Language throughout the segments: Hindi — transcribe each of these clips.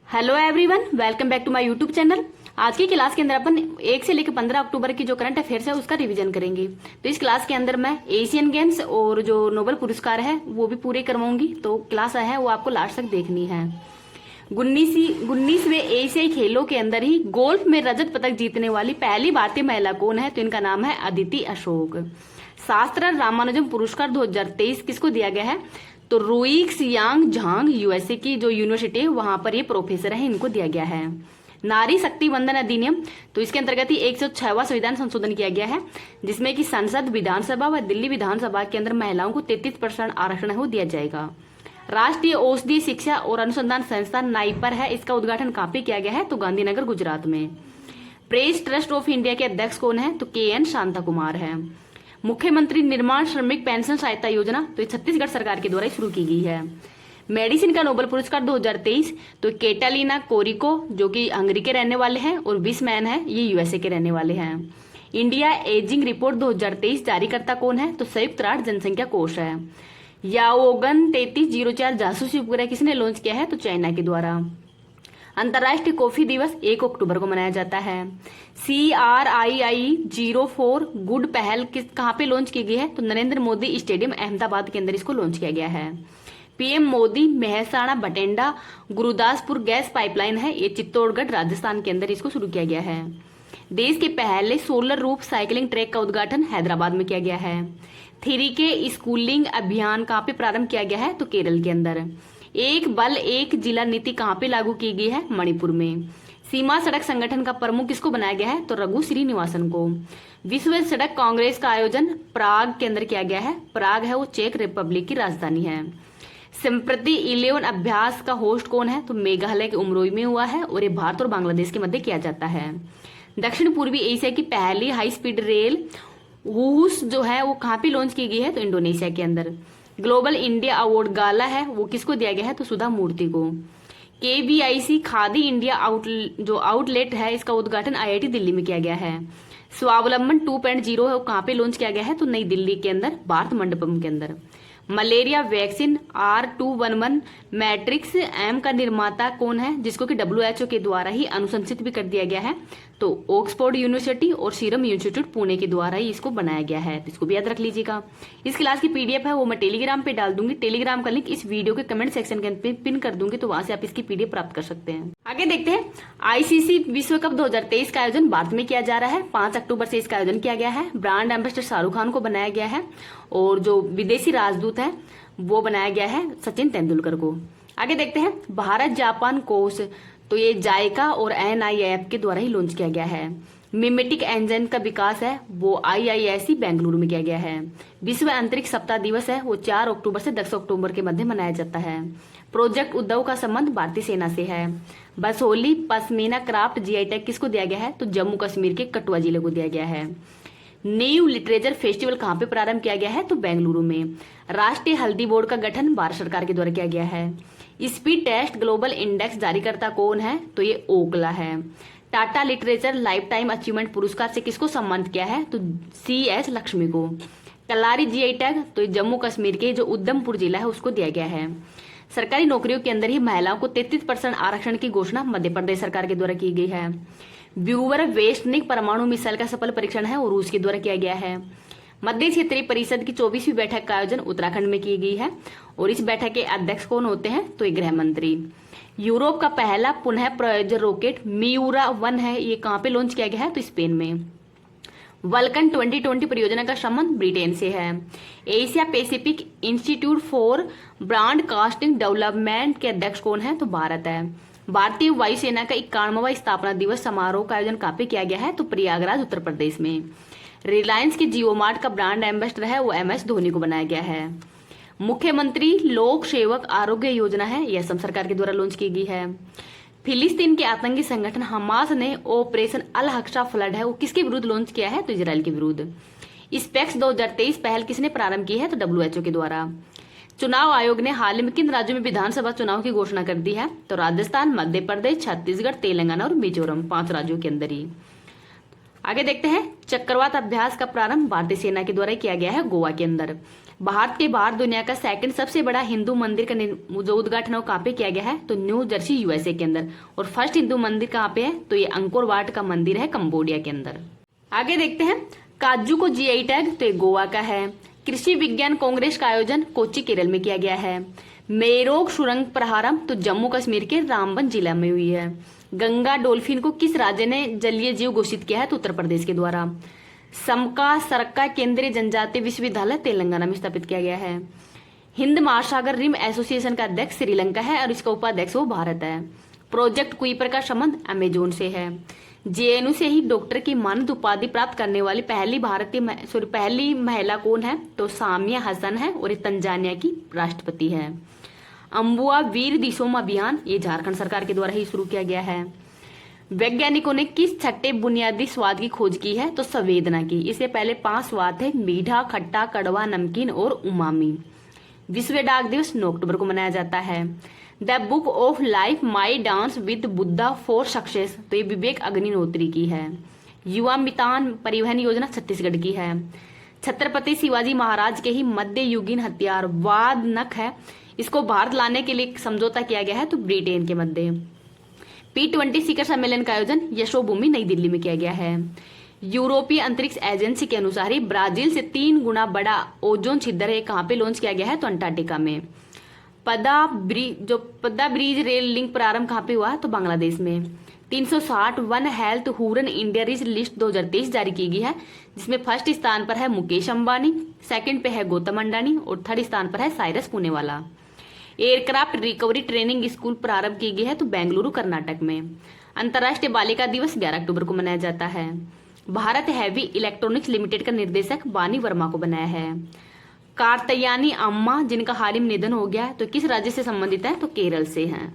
Hello everyone, welcome back to my YouTube channel. आज की क्लास के अंदर अपन 1 से लेकर 15 अक्टूबर की जो करंट अफेयर्स है उसका रिवीजन करेंगे। तो इस क्लास के अंदर मैं एशियन गेम्स और जो नोबेल पुरस्कार है वो भी पूरे करवाऊंगी। तो क्लास है वो आपको लास्ट तक देखनी है। 19वें एशियाई खेलों के अंदर ही गोल्फ में रजत पदक जीतने वाली पहली भारतीय महिला कौन है? तो इनका नाम है अदिति अशोक। शास्त्र रामानुजम पुरस्कार 2023 किसको दिया गया है? तो रुइक्स यांग झांग यूएसए की जो यूनिवर्सिटी है वहां पर ये प्रोफेसर है, इनको दिया गया है। नारी शक्ति वंदन अधिनियम, तो इसके अंतर्गत ही 106वां संविधान संशोधन किया गया है, जिसमें कि संसद, विधानसभा व दिल्ली विधानसभा के अंदर महिलाओं को 33% आरक्षण है वो दिया जाएगा। राष्ट्रीय औषधीय शिक्षा और अनुसंधान संस्थान नाइपर है, इसका उद्घाटन कहाँ पे किया गया है? तो गांधीनगर गुजरात में। प्रेस ट्रस्ट ऑफ इंडिया के अध्यक्ष कौन है? तो KN शांता कुमार है। मुख्यमंत्री निर्माण श्रमिक पेंशन सहायता योजना, तो छत्तीसगढ़ सरकार के द्वारा शुरू की गई है। मेडिसिन का नोबेल पुरस्कार 2023, तो कैटालिना कोरिको जो कि हंगरी के रहने वाले हैं, और विसमैन है ये यूएसए के रहने वाले हैं। इंडिया एजिंग रिपोर्ट 2023 जारीकर्ता कौन है? तो संयुक्त राष्ट्र जनसंख्या कोष है। याओगन 3304 जासूसी उपग्रह किसने लॉन्च किया है? तो चाइना के द्वारा। अंतर्राष्ट्रीय कॉफी दिवस 1 अक्टूबर को मनाया जाता है। CRII04 गुड पहल कहाँ पे लॉन्च की गई है? तो नरेंद्र मोदी स्टेडियम अहमदाबाद के अंदर इसको लॉन्च किया गया है। PM Modi Mehsana Bathinda Gurdaspur gas pipeline है, ये चित्तौड़गढ़ राजस्थान के अंदर इसको शुरू किया गया है। देश के पहले सोलर रूफ साइकिलिंग ट्रैक का उद्घाटन हैदराबाद में किया गया है। थ्री के स्कूलिंग अभियान कहाँ पे प्रारंभ किया गया है? तो केरल के अंदर। एक बल एक जिला नीति कहाँ पे लागू की गई है? मणिपुर में। सीमा सड़क संगठन का प्रमुख किसको बनाया गया है? तो रघु श्रीनिवासन को। विश्व सड़क कांग्रेस का आयोजन प्राग के अंदर किया गया है। प्राग है वो चेक रिपब्लिक की राजधानी है। संप्रति 11 अभ्यास का होस्ट कौन है? तो मेघालय के उमरोई में हुआ है, और ये भारत और बांग्लादेश के मध्य किया जाता है। दक्षिण पूर्वी एशिया की पहली हाई स्पीड रेल वुहुस जो है वो कहाँ पे लॉन्च की गई है? तो इंडोनेशिया के अंदर। ग्लोबल इंडिया अवार्ड गाला है वो किसको दिया गया है? तो सुधा मूर्ति को। KVIC खादी इंडिया आउटलेट है, इसका उद्घाटन IIT दिल्ली में किया गया है। स्वावलंबन 2.0 है वो कहाँ पे लॉन्च किया गया है? तो नई दिल्ली के अंदर भारत मंडपम के अंदर। Malaria vaccine R211 matrix M का निर्माता कौन है, जिसको कि WHO के द्वारा ही अनुशंसित भी कर दिया गया है? तो ऑक्सफोर्ड यूनिवर्सिटी और सीरम इंस्टीट्यूट पुणे के द्वारा ही इसको बनाया गया है, तो इसको भी याद रख लीजिएगा। इस क्लास की PDF है वो मैं टेलीग्राम पे डाल दूंगी। टेलीग्राम का लिंक इस वीडियो के कमेंट सेक्शन के अंदर पिन कर दूंगी, तो वहां से आप इसकी PDF प्राप्त कर सकते हैं। आगे देखते हैं। ICC विश्व कप 2023 का आयोजन भारत में किया जा रहा है। 5 अक्टूबर से इसका आयोजन किया गया है। ब्रांड एम्बेसडर शाहरुख खान को बनाया गया है, और जो विदेशी राजदूत है वो बनाया गया है सचिन तेंदुलकर को। आगे देखते हैं। भारत जापान कोष, तो ये जायका और NIAF के द्वारा ही लॉन्च किया गया है। मिमेटिक इंजन का विकास है वो IISc बेंगलुरु में किया गया है। विश्व अंतरिक्ष सप्ताह दिवस है वो 4 अक्टूबर से 10 अक्टूबर के मध्य मनाया जाता है। प्रोजेक्ट उद्धव का संबंध भारतीय सेना से है। Basoli pashmina craft GI tag किसको दिया गया है? तो जम्मू कश्मीर के कठुआ जिले को दिया गया है। न्यू लिटरेचर फेस्टिवल कहाँ पे प्रारंभ किया गया है? तो बेंगलुरु में। राष्ट्रीय हल्दी बोर्ड का गठन भारत सरकार के द्वारा किया गया है। स्पीड टेस्ट ग्लोबल इंडेक्स जारीकर्ता कौन है? तो ये ओकला है। Tata literature life time achievement पुरस्कार से किसको सम्मानित किया है? तो CS लक्ष्मी को। कलारी GI टैग, तो ये जम्मू कश्मीर के जो उधमपुर जिला है उसको दिया गया है। सरकारी नौकरियों के अंदर ही महिलाओं को 33% आरक्षण की घोषणा मध्य प्रदेश सरकार के द्वारा की गई है। ब्यूवर वेस्टनिक परमाणु मिसाइल का सफल परीक्षण है और रूस के द्वारा किया गया है। मध्य क्षेत्रीय परिषद की 24वीं बैठक का आयोजन उत्तराखंड में की गई है, और इस बैठक के अध्यक्ष कौन होते हैं? तो ये गृह मंत्री। यूरोप का पहला पुनः प्रायोजन रॉकेट मियूरा 1 है, ये कहाँ पे लॉन्च किया गया है? तो स्पेन में। वल्कन 2020 परियोजना का संबंध ब्रिटेन से है। Asia Pacific institute for broadcasting development के अध्यक्ष कौन है? तो भारत है। भारतीय वायुसेना का 51वां स्थापना दिवस समारोह का आयोजन कहाँ पे किया गया है? तो प्रयागराज उत्तर प्रदेश में। रिलायंस के जियो मार्ट का ब्रांड एम्बेसडर है वो MS धोनी को बनाया गया है। मुख्यमंत्री लोक सेवक आरोग्य योजना है, यह असम सरकार के द्वारा लॉन्च की गई है। फिलिस्तीन के आतंकी संगठन हमास ने ऑपरेशन अल हक्सा फ्लड है वो किसके विरुद्ध लॉन्च किया है? तो इजराइल के विरुद्ध। स्पेक्स 2023 पहल किसने प्रारंभ की है? तो WHO के द्वारा। चुनाव आयोग ने हाल ही में किन राज्यों में विधानसभा चुनाव की घोषणा कर दी है? तो राजस्थान, मध्य प्रदेश, छत्तीसगढ़, तेलंगाना और मिजोरम, 5 राज्यों के अंदर ही। आगे देखते हैं। चक्रवात अभ्यास का प्रारंभ भारतीय सेना के द्वारा किया गया है गोवा के अंदर। भारत के बाहर दुनिया का सेकंड सबसे बड़ा हिंदू मंदिर का जो उद्घाटन है वो कहाँ पे किया गया है, तो न्यू जर्सी यूएसए के अंदर। और फर्स्ट हिंदू मंदिर कहाँ पे है, तो ये अंकोर वाट का मंदिर है कंबोडिया के अंदर। आगे देखते हैं, काजू को जीआई टैग, तो ये गोवा का है। कृषि विज्ञान कांग्रेस का आयोजन कोच्चि केरल में किया गया है। मेरोग सुरंग प्रारंभ तो जम्मू कश्मीर के रामबन जिला में हुई है। गंगा डॉल्फिन को किस राज्य ने जलीय जीव घोषित किया है, तो उत्तर प्रदेश के द्वारा। समका सरक्का केंद्रीय जनजातीय विश्वविद्यालय तेलंगाना में स्थापित किया गया है। हिंद महासागर रिम एसोसिएशन का अध्यक्ष श्रीलंका है और इसका उपाध्यक्ष वो भारत है। प्रोजेक्ट कुइपर का संबंध अमेजोन से है। जेएनयू से ही डॉक्टर की मानद उपाधि प्राप्त करने वाली पहली महिला कौन है, तो सामिया हसन है और ये तंजानिया की राष्ट्रपति है। अम्बुआ वीर दिसोम अभियान ये झारखंड सरकार के द्वारा ही शुरू किया गया है। वैज्ञानिकों ने किस छठे बुनियादी स्वाद की खोज की है, तो संवेदना की। इससे पहले 5 स्वाद थे, मीठा, खट्टा, कड़वा, नमकीन और उमामी। विश्व डाक दिवस 9 अक्टूबर को मनाया जाता है। The book of life my dance with Buddha for success, तो ये विवेक अग्निहोत्री की है। युवा मितान परिवहन योजना छत्तीसगढ़ की है। छत्रपति शिवाजी महाराज के ही मध्ययुगीन हथियार वाद नख है, इसको भारत लाने के लिए समझौता किया गया है, तो ब्रिटेन के मध्य। P20 शिखर सम्मेलन का आयोजन यशोभूमि नई दिल्ली में किया गया है। यूरोपीय अंतरिक्ष एजेंसी के अनुसार ही ब्राजील से 3 गुना बड़ा ओजोन छिद्र है, कहाँ पे लॉन्च किया गया है, तो अंटार्कटिका में। पद्दा ब्रिज रेल लिंक प्रारंभ कहाँ पे हुआ, तो बांग्लादेश में। 360 one health Huron India rich list 2023 जारी की गई है, जिसमें फर्स्ट स्थान पर है मुकेश अंबानी, सेकंड पे है गौतम अंडानी और थर्ड स्थान पर है Cyrus Poonawalla. Aircraft recovery training school प्रारंभ की गई है, तो बेंगलुरु कर्नाटक में। अंतर्राष्ट्रीय बालिका दिवस 11 अक्टूबर को मनाया जाता है। भारत हैवी इलेक्ट्रॉनिक्स लिमिटेड का निर्देशक बानी वर्मा को बनाया है। कार्तयानी अम्मा जिनका हाल ही में निधन हो गया है, तो किस राज्य से संबंधित है, तो केरल से हैं।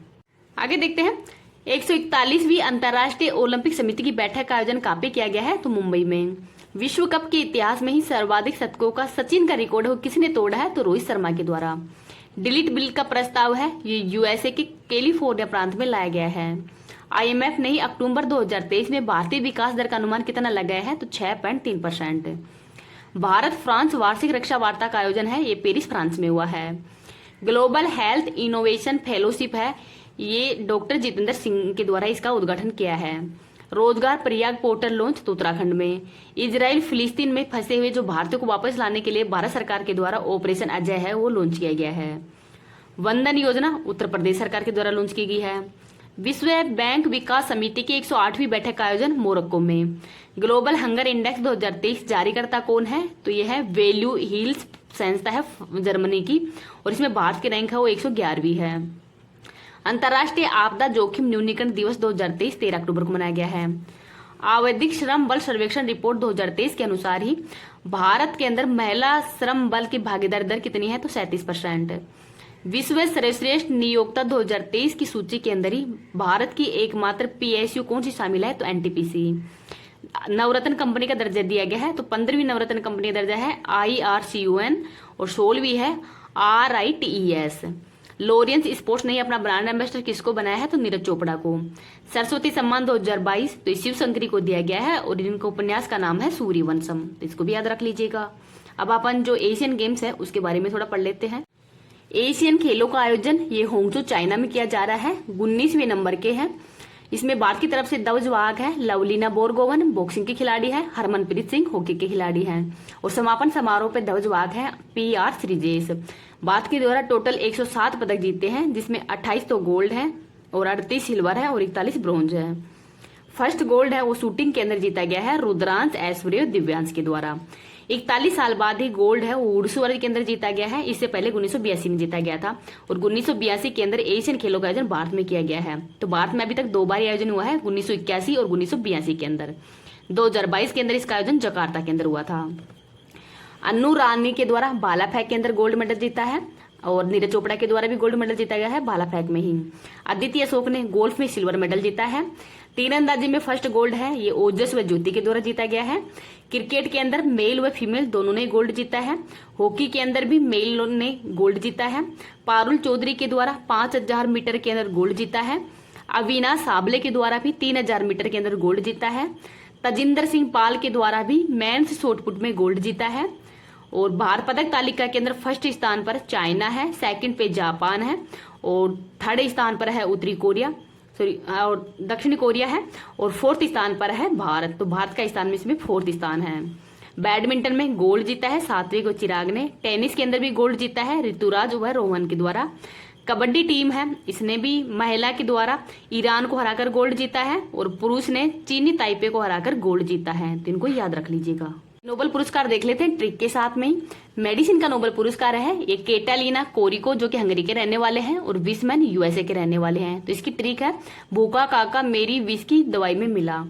आगे देखते हैं, 141वीं अंतर्राष्ट्रीय ओलंपिक समिति की बैठक का आयोजन कहाँ पे किया गया है, तो मुंबई में। विश्व कप के इतिहास में ही सर्वाधिक शतकों का सचिन का रिकॉर्ड है, किसने तोड़ा है, तो रोहित शर्मा के द्वारा। डिलीट बिल का प्रस्ताव है, ये यूएसए के कैलिफोर्निया प्रांत में लाया गया है। आईएमएफ ने ही अक्टूबर 2023 में भारतीय विकास दर का अनुमान कितना लगाया है, तो 6.3%। भारत फ्रांस वार्षिक रक्षा वार्ता का आयोजन है, ये पेरिस फ्रांस में हुआ है। ग्लोबल हेल्थ इनोवेशन फेलोशिप है, ये डॉक्टर जितेंद्र सिंह के द्वारा इसका उद्घाटन किया है। रोजगार प्रयाग पोर्टल लॉन्च, तो उत्तराखंड में। इजराइल फिलिस्तीन में फंसे हुए जो भारतीयों को वापस लाने के लिए भारत सरकार के द्वारा ऑपरेशन अजय है वो लॉन्च किया गया है। वंदन योजना उत्तर प्रदेश सरकार के द्वारा लॉन्च की गई है। विश्व बैंक विकास समिति की 108वीं बैठक का आयोजन मोरक्को में। ग्लोबल हंगर इंडेक्स 2023 जारीकर्ता कौन है, तो यह है वैल्यू हिल्स संस्था है जर्मनी की, और इसमें भारत की रैंक है वो 111वीं है। अंतर्राष्ट्रीय आपदा जोखिम न्यूनीकरण दिवस 2023 13 अक्टूबर को मनाया गया है। आवधिक श्रम बल सर्वेक्षण रिपोर्ट 2023 के अनुसार ही भारत के अंदर महिला श्रम बल की भागीदारी दर कितनी है, तो 37%। विश्व सर्वश्रेष्ठ नियोक्ता 2023 की सूची के अंदर ही भारत की एकमात्र पीएसयू कौन सी शामिल है, तो एनटीपीसी। नवरत्न कंपनी का दर्जा दिया गया है, तो 15वीं नवरत्न कंपनी का दर्जा है IRCUN और 16वीं है RITES। लॉरियंस स्पोर्ट्स ने अपना ब्रांड एम्बेसडर किसको बनाया है, तो नीरज चोपड़ा को। सरस्वती सम्मान 2022 तो शिव शंकरी को दिया गया है और इनका उपन्यास का नाम है सूर्यवंशम, तो इसको भी याद रख लीजिएगा। अब अपन जो एशियन गेम्स है उसके बारे में थोड़ा पढ़ लेते हैं। एशियन खेलों का आयोजन ये होंगजो चाइना में किया जा रहा है, 19वें नंबर के हैं। इसमें भारत की तरफ से ध्वजवाहक है लवलीना बोरगोवन, बॉक्सिंग की खिलाड़ी है, हरमनप्रीत सिंह हॉकी के खिलाड़ी हैं, और समापन समारोह पे ध्वजवाहक है PR श्रीजेश। भारत के द्वारा टोटल 107 पदक जीते हैं, जिसमें 28 तो गोल्ड है और 38 सिल्वर है और 41 ब्रॉन्ज है। फर्स्ट गोल्ड है वो शूटिंग के अंदर जीता गया है रुद्रांश, ऐश्वर्य और दिव्यांश के द्वारा। 41 साल बाद ही गोल्ड है वो वुशु वर्ग के अंदर जीता गया है, इससे पहले 1982 में जीता गया था, और 1982 के अंदर एशियन खेलों का आयोजन भारत में किया गया है। तो भारत में अभी तक 2 बार आयोजन हुआ है, 1981 और 1982 के अंदर। 2022 के अंदर इसका आयोजन जकार्ता के अंदर हुआ था। अन्नू रानी के द्वारा भाला फेंक के अंदर गोल्ड मेडल जीता है, और नीरज चोपड़ा के द्वारा भी गोल्ड मेडल जीता गया है भाला फेंक में ही। अदिति अशोक ने गोल्फ में सिल्वर मेडल जीता है। तीरंदाजी में फर्स्ट गोल्ड है ये ओजस व ज्योति के द्वारा जीता गया है। क्रिकेट के अंदर मेल व फीमेल दोनों ने गोल्ड जीता है। हॉकी के अंदर भी मेल ने गोल्ड जीता है। पारुल चौधरी के द्वारा 5000 मीटर के अंदर गोल्ड जीता है। अविनाश साबले के द्वारा भी 3000 मीटर के अंदर गोल्ड जीता है। तजिंदर सिंह पाल के द्वारा भी मेंस शॉटपुट में गोल्ड जीता है। और भार पदक तालिका के अंदर फर्स्ट स्थान पर चाइना है, सेकंड पे जापान है और थर्ड स्थान पर है उत्तरी कोरिया और दक्षिणी कोरिया है और फोर्थ स्थान पर है भारत। तो भारत का स्थान में इसमें फोर्थ स्थान है। बैडमिंटन में गोल्ड जीता है सात्विक और चिराग ने। टेनिस के अंदर भी गोल्ड जीता है ऋतुराज व रोहन के द्वारा। कबड्डी टीम है, इसने भी महिला के द्वारा ईरान को हराकर गोल्ड जीता है और पुरुष ने चीनी ताइपे को हराकर गोल्ड जीता है। तो इनको याद रख लीजिएगा। नोबेल पुरस्कार देख लेते हैं ट्रिक के साथ में ही। मेडिसिन का नोबेल पुरस्कार है ये केटालिना कोरिको जो कि हंगरी के रहने वाले हैं और विसमैन यूएसए के रहने वाले हैं। तो इसकी ट्रिक है भूखा काका मेरी विष की दवाई में मिला।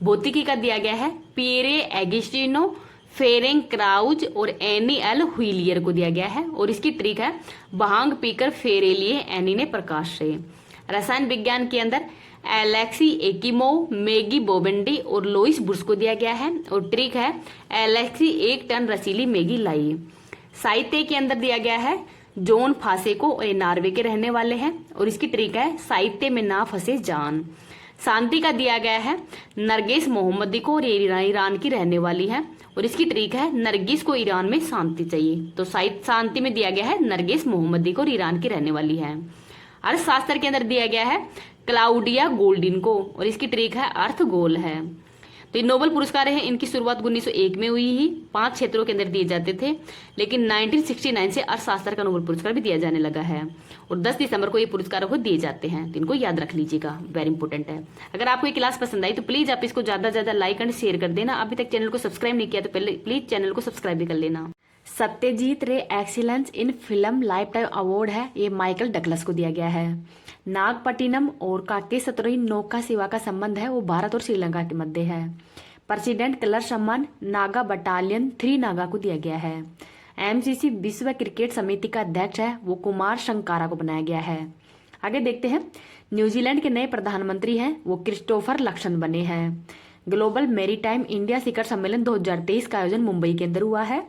भौतिकी का दिया गया है पियरे एगिस्टिनो फेरेंग क्राउज और एनी एल हुइलियर को दिया गया है और इसकी ट्रिक है भांग पीकर फेरे लिए एनी ने प्रकाश से। रसायन विज्ञान के अंदर एलेक्सी एकिमोव, मैगी बोबेंडी और लोइस बुर्स को दिया गया है और ट्रिक है एलेक्सी 1 टन रसीली मैगी लाई। साहित्य के अंदर दिया गया है जॉन फासेको और नॉर्वे के रहने वाले हैं और इसकी ट्रिक है साहित्य में ना फंसे जान। शांति का दिया गया है नरगिस मोहम्मदी को और ईरान की रहने वाली है और इसकी ट्रिक है नरगिस को ईरान में शांति चाहिए। तो शांति में दिया गया है नरगिस मोहम्मदी को और ईरान की रहने वाली है। अर्थशास्त्र के अंदर दिया गया है क्लाउडिया गोल्डिन को और इसकी ट्रिक है अर्थ गोल है। तो ये नोबेल पुरस्कार है, इनकी शुरुआत 1901 में हुई ही 5 क्षेत्रों के अंदर दिए जाते थे लेकिन 1969 से अर्थशास्त्र का नोबेल पुरस्कार भी दिया जाने लगा है और 10 दिसंबर को ये पुरस्कारों को दिए जाते हैं। तो इनको याद रख लीजिएगा, वेरी इंपॉर्टेंट है। अगर आपको ये क्लास पसंद आई तो प्लीज आप इसको ज्यादा से ज्यादा लाइक एंड शेयर कर देना। अभी तक चैनल को सब्सक्राइब नहीं किया तो पहले प्लीज चैनल को सब्सक्राइब भी कर लेना। सत्यजीत रे excellence in film life time award है, ये माइकल डगलस को दिया गया है। नागपट्टिनम और काकेसतुरई नौका सेवा का संबंध है वो भारत और श्रीलंका के मध्य है। प्रेसिडेंट कलर सम्मान नागा बटालियन 3 नागा को दिया गया है। एमसीसी विश्व क्रिकेट समिति का अध्यक्ष है वो कुमार संकारा को बनाया गया है। आगे देखते हैं, न्यूजीलैंड के नए प्रधानमंत्री हैं वो क्रिस्टोफर लक्सन बने हैं। ग्लोबल मैरीटाइम इंडिया शिखर सम्मेलन 2023 का आयोजन मुंबई के अंदर हुआ है।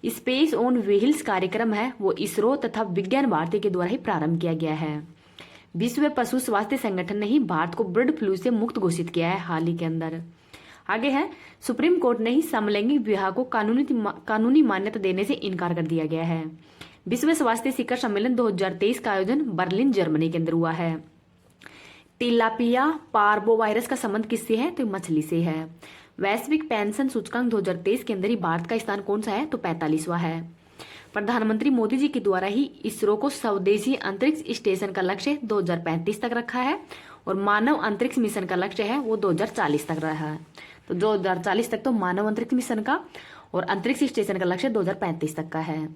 स्पेस ऑन व्हील्स कार्यक्रम है वो इसरो तथा विज्ञान भारती के द्वारा ही प्रारंभ किया गया है। विश्व पशु स्वास्थ्य संगठन ने ही भारत को बर्ड फ्लू से मुक्त घोषित किया है हाल ही के अंदर। आगे है, सुप्रीम कोर्ट ने ही समलैंगिक विवाह को कानूनी मान्यता देने से इनकार कर दिया गया है। विश्व स्वास्थ्य शिखर सम्मेलन 2023 का आयोजन बर्लिन जर्मनी के अंदर हुआ है। टिलापिया पार्बोवायरस का संबंध किससे है तो मछली से है। वैश्विक पेंशन सूचकांक 2023 के अंदर ही भारत का स्थान कौन सा है तो 45वां है। प्रधानमंत्री मोदी जी के द्वारा ही इसरो को स्वदेशी अंतरिक्ष स्टेशन का लक्ष्य 2035 तक रखा है और मानव अंतरिक्ष मिशन का लक्ष्य है वो 2040 तक रहा है। तो 2040 तक तो मानव अंतरिक्ष मिशन का और अंतरिक्ष स्टेशन का लक्ष्य 2035 तक का है।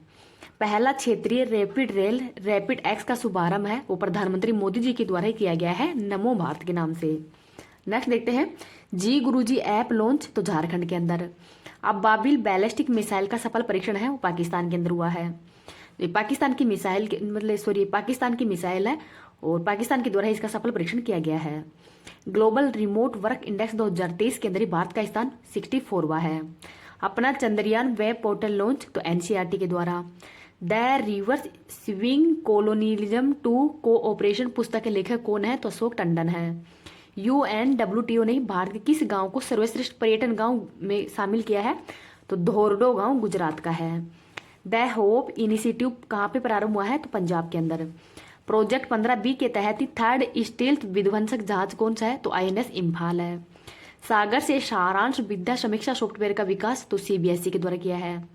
पहला क्षेत्रीय रैपिड रेल रैपिड एक्स का शुभारंभ है वो प्रधानमंत्री मोदी जी के द्वारा ही किया गया है नमो भारत के नाम से। नेक्स्ट देखते हैं, जी गुरुजी ऐप लॉन्च तो झारखंड के अंदर। अब बाबिल बैलिस्टिक मिसाइल का सफल परीक्षण है वो पाकिस्तान के अंदर हुआ है। पाकिस्तान की मिसाइल है और पाकिस्तान के द्वारा इसका सफल परीक्षण किया गया है। ग्लोबल रिमोट वर्क इंडेक्स 2023 के अंदर भारत का स्थान 64वां है। अपना चंद्रयान वेब पोर्टल लॉन्च तो एनसीईआरटी के द्वारा। The reverse swing colonialism to cooperation पुस्तक के लेखक कौन है तो अशोक टंडन है। UNWTO ने भारत के किस गांव को सर्वश्रेष्ठ पर्यटन गांव में शामिल किया है तो धोरडो गांव गुजरात का है। द होप इनिशिएटिव कहाँ पे प्रारंभ हुआ है तो पंजाब के अंदर। प्रोजेक्ट 15B के तहत ही 3rd स्टील्थ विध्वंसक जहाज कौन सा है तो INS इम्फाल है। सागर से सारांश विद्या समीक्षा सॉफ्टवेयर का विकास तो CBSE के द्वारा किया है।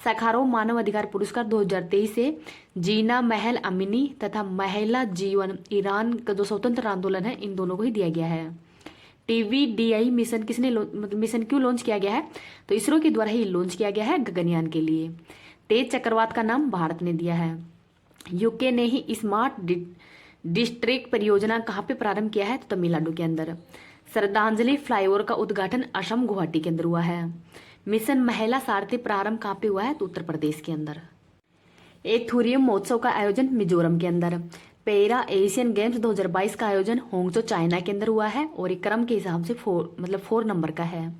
सखारोव मानव अधिकार पुरस्कार 2023 से जीना महल अमीनी तथा महिला जीवन ईरान का जो स्वतंत्र आंदोलन है इन दोनों को ही दिया गया है। TVDI मिशन मिशन क्यों लॉन्च किया गया है तो इसरो के द्वारा ही लॉन्च किया गया है गगनयान के लिए। तेज चक्रवात का नाम भारत ने दिया है। यूके ने ही स्मार्ट डिस्ट्रिक्ट परियोजना कहाँ पे प्रारंभ किया है तो तमिलनाडु के अंदर। श्रद्धांजलि फ्लाईओवर का उद्घाटन असम गुवाहाटी के अंदर हुआ है। मिशन महिला सारथी प्रारंभ कहाँ पे हुआ है तो उत्तर प्रदेश के अंदर। एथुरियम महोत्सव का आयोजन मिजोरम के अंदर। पैरा एशियन गेम्स 2022 का आयोजन होंगजो चाइना के अंदर हुआ है और एक क्रम के हिसाब से 4 नंबर का है।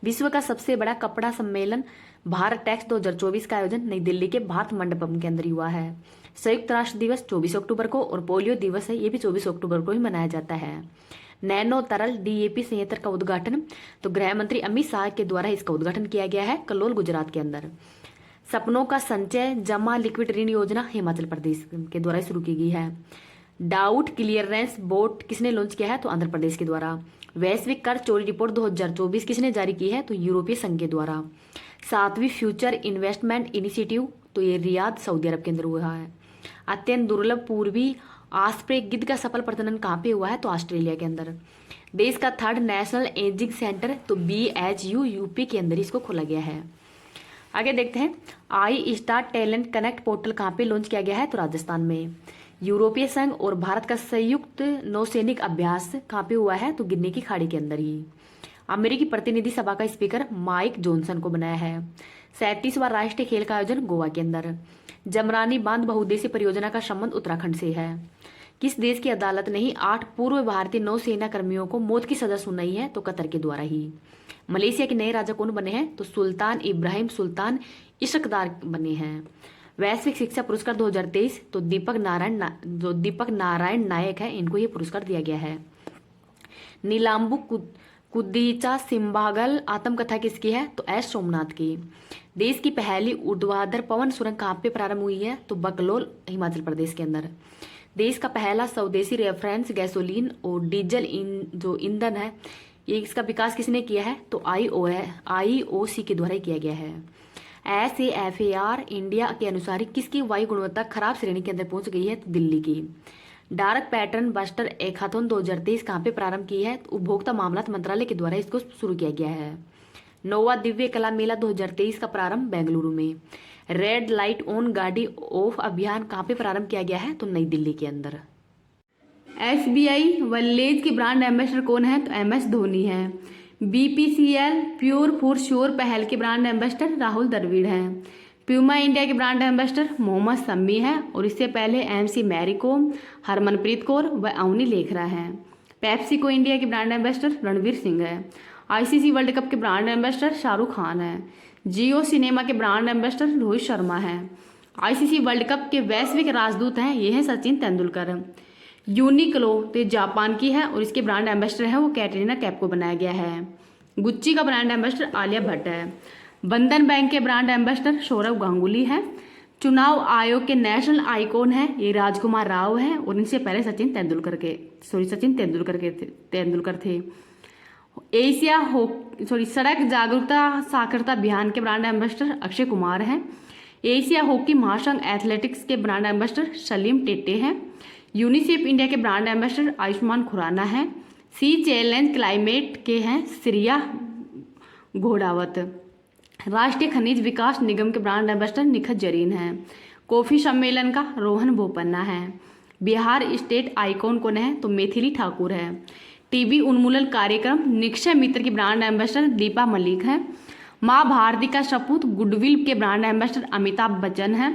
विश्व का सबसे बड़ा कपड़ा सम्मेलन भारत टैक्स 2024 का आयोजन नई दिल्ली के भारत मंडपम के अंदर हुआ है। संयुक्त राष्ट्र दिवस 24 अक्टूबर को और पोलियो दिवस है ये भी 24 अक्टूबर को ही मनाया जाता है। नैनो तरल DAP संयंत्र का उद्घाटन तो गृह मंत्री अमित शाह के द्वारा इसका उद्घाटन किया गया है कलोल गुजरात के अंदर। सपनों का संचय जमा लिक्विड ऋण योजना हिमाचल प्रदेश के द्वारा शुरू की गई है। डाउट क्लियरेंस बोर्ड किसने लॉन्च किया है? तो आंध्र प्रदेश के द्वारा। वैश्विक कर चोरी रिपोर्ट 2024 किसने जारी की है? तो यूरोपीय संघ के द्वारा। 7वीं फ्यूचर इन्वेस्टमेंट इनिशिएटिव, तो ये रियाद सऊदी अरब के अंदर हुआ है। अत्यंत दुर्लभ पूर्वी आस्प्रे गिद्ध का सफल प्रजनन कहाँ पे हुआ है? तो ऑस्ट्रेलिया के अंदर। देश का 3rd नेशनल एजिंग सेंटर, तो BHU यूपी के अंदर इसको खोला गया है। आगे देखते हैं, आई स्टार टैलेंट कनेक्ट पोर्टल कहाँ पे लॉन्च किया गया है? तो राजस्थान में। यूरोपीय संघ और भारत का संयुक्त नौसैनिक अभ्यास कहाँ पे हुआ है? तो गिनी की खाड़ी के अंदर ही। अमेरिकी प्रतिनिधि सभा का स्पीकर माइक जॉनसन को बनाया है। 37वां राष्ट्रीय खेल का आयोजन गोवा के अंदर। जमरानी बांध बहुउद्देशीय परियोजना का संबंध उत्तराखंड से है। किस देश की अदालत ने ही 8 पूर्व भारतीय नौसेना कर्मियों को मौत की सजा सुनाई है? तो कतर के द्वारा ही। मलेशिया के नए राजा कौन बने हैं? तो सुल्तान इब्राहिम सुल्तान इशकदार बने हैं। वैश्विक शिक्षा पुरस्कार 2023, तो दीपक नारायण नायक है, इनको ये पुरस्कार दिया गया है। नीलाम्बू कुदीचा सिंबागल आत्मकथा किसकी है? तो एस सोमनाथ की। देश की पहली ऊर्ध्वाधर पवन सुरंग कहाँ पे प्रारंभ हुई है? तो बकलोल हिमाचल प्रदेश के अंदर। देश का पहला स्वदेशी रेफरेंस गैसोलीन और डीजल जो ईंधन है, ये इसका विकास किसने किया है? तो IOC के द्वारा किया गया है। SAFAR इंडिया के अनुसार किसकी वायु गुणवत्ता खराब श्रेणी के अंदर पहुंच गई है? तो दिल्ली की। डार्क पैटर्न बस्टर हैकाथॉन 2023 कहाँ पे प्रारंभ की है? तो उपभोक्ता मामलात मंत्रालय के द्वारा इसको शुरू किया गया है। 9वां दिव्य कला मेला 2023 का प्रारंभ बेंगलुरु में। रेड लाइट ऑन गाड़ी ऑफ अभियान कहाँ पे प्रारंभ किया गया है? तो नई दिल्ली के अंदर। SBI वल्लेज के ब्रांड एम्बेसडर कौन है? तो MS धोनी है। BPCL प्योर फॉर श्योर पहल के ब्रांड एम्बेसडर राहुल द्रविड़ हैं। प्यूमा इंडिया के ब्रांड एम्बेसडर मोहम्मद शमी है और इससे पहले MC मैरी कॉम, हरमनप्रीत कौर व अवनी लेखरा हैं। पेप्सिको इंडिया के ब्रांड एम्बेसडर रणवीर सिंह है। ICC वर्ल्ड कप के ब्रांड एम्बेसडर शाहरुख खान है। जियो सिनेमा के ब्रांड एम्बेसडर रोहित शर्मा है। ICC वर्ल्ड कप के वैश्विक राजदूत हैं, ये हैं सचिन तेंदुलकर। यूनिक्लो तो जापान की है और इसके ब्रांड एम्बेसडर है वो कैटरीना कैफ को बनाया गया है। गुच्ची का ब्रांड एम्बेसडर आलिया भट्ट है। बंधन बैंक के ब्रांड एम्बेसडर सौरव गांगुली है। चुनाव आयोग के नेशनल आइकॉन है ये राजकुमार राव है और इनसे पहले सचिन तेंदुलकर थे। सड़क जागरूकता साक्षरता अभियान के ब्रांड एम्बेसडर अक्षय कुमार हैं। एशिया हॉकी महासंघ एथलेटिक्स के ब्रांड एम्बेसडर सलीम टेटे हैं। यूनिसेफ इंडिया के ब्रांड एम्बेसडर आयुष्मान खुराना है। सी चैलेंज क्लाइमेट के हैं श्रिया घोड़ावत। राष्ट्रीय खनिज विकास निगम के ब्रांड एम्बेसडर निखत जरीन हैं। कॉफी सम्मेलन का रोहन बोपन्ना है। बिहार स्टेट आइकॉन कौन है? तो मैथिली ठाकुर है। टीबी उन्मूलन कार्यक्रम निक्षय मित्र की ब्रांड एम्बेसडर दीपा मलिक है। माँ भारती का सपूत गुडविल के ब्रांड एम्बेसडर अमिताभ बच्चन है।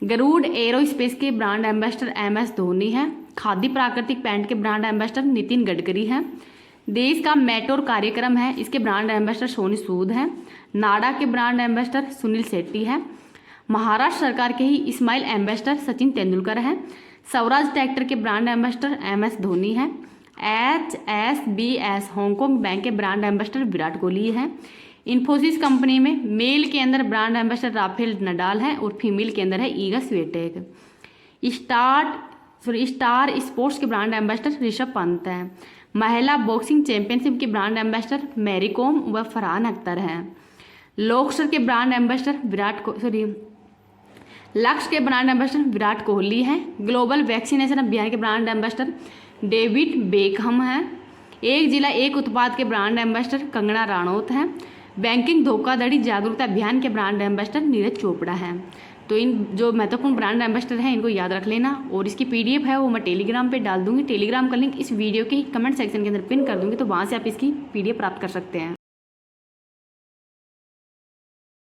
गरुड़ एरोस्पेस के ब्रांड एम्बेसडर MS धोनी है। खादी प्राकृतिक पैंट के ब्रांड एम्बेसडर नितिन गडकरी है। देश का मेट्रो कार्यक्रम है, इसके ब्रांड एम्बेसडर सोनी सूद है। नाडा के ब्रांड एम्बेसडर सुनील शेट्टी है। महाराष्ट्र सरकार के ही इस्माइल एम्बेसडर सचिन तेंदुलकर है। स्वराज ट्रैक्टर के ब्रांड एम्बेसडर MS धोनी है। HSBC हांगकांग बैंक के ब्रांड एम्बेसडर विराट कोहली है। इन्फोसिस कंपनी में मेल के अंदर ब्रांड एम्बेसडर राफेल नडाल है और फीमेल के अंदर है ईगा स्वीटेक। स्टार स्पोर्ट्स के ब्रांड एम्बेसडर ऋषभ पंत है। महिला बॉक्सिंग चैंपियनशिप के ब्रांड एम्बेसडर मैरी कॉम व फरहान अख्तर हैं। लक्स के ब्रांड एम्बेसडर विराट कोहली है। ग्लोबल वैक्सीनेशन अभियान के ब्रांड एम्बेसडर डेविड बेकहम हैं। एक जिला एक उत्पाद के ब्रांड एम्बेसडर कंगना राणौत हैं। बैंकिंग धोखाधड़ी जागरूकता अभियान के ब्रांड एम्बेसडर नीरज चोपड़ा हैं। तो इन जो महत्वपूर्ण ब्रांड एम्बेसडर हैं इनको याद रख लेना और इसकी PDF है वो मैं टेलीग्राम पे डाल दूंगी। टेलीग्राम का लिंक इस वीडियो के कमेंट सेक्शन के अंदर पिन कर दूंगी, तो वहाँ से आप इसकी PDF प्राप्त कर सकते हैं।